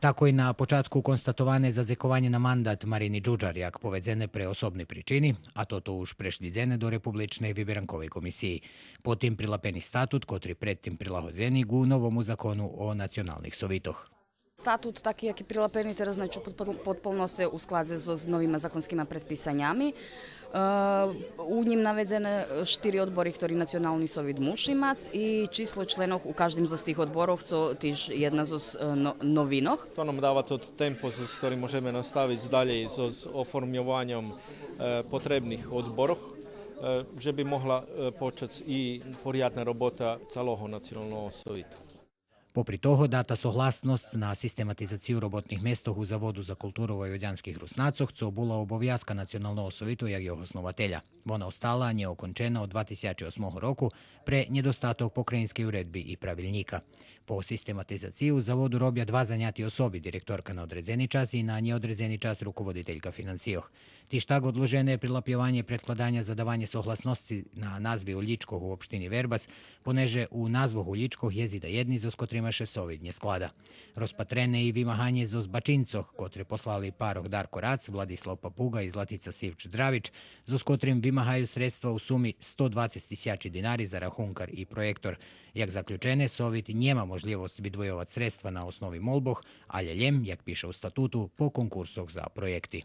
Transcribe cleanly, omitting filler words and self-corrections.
Tako i na počátku konstatované zazekovaně na mandat Marini Đuđar, jak povedzene pre osobnej pričini, a toto už prešli zene do Republičnej vybierankovej komisiji. Potim prilapeni statut, kotri predtim prilahodzeni u novomu zakonu o nacionalnih sovitoh. Statut taki, jak je prilepený teraz, znači potpuno se uskladze s novými zakonskými predpisaniami. U njim navedene 4 odbory, ktorí nacionálny sovit muž imac i číslo členov u každým z tých odborov, co tiež jedna zo novinoch. To nam dáva to tempo, s ktorým môžeme nastaviť ďalej s oformňovaním potrebných odboroch, že by mohla počať i poriadna robota celého nacionálneho sovitu. Popri toho data sohlasnost na sistematizaciju robotnih mjestoh u Zavodu za kulturu vojvođanskih Rusnacoh, co bula obovjazka nacionalnog sovitu jak jeho osnovatelja. Ona ostala nje okončena od 2008 roku pre nedostatok pokrajinske uredbi i pravilnika. Po sistematizaciju Zavodu robja 2 zanjati osobi, direktorka na odrezeni čas i na neodrezeni čas rukovoditeljka financijoh. Ti štag odložene je prilapjevanje pretkladanja za davanje sohlasnosti na nazvi Uljičkog u opštini Verbas, poneže u nazvoh Uljičkog jezida jedni zo skotrimaše sovid nje sklada. Rozpatrene i vimahanje zo zbačincoh, kotre poslali paroh Darko Rac, Vladislav Papuga i Zlatica Sivč-Dravič, zo skotrim vimahaju sredstva u sumi 120.000 dinari za rahunkar i projektor. Jak zaključene, sovit njema možljivost vidvojovat sredstva na osnovi molboh, ali ljem, jak piše u statutu, po konkursoh za projekti.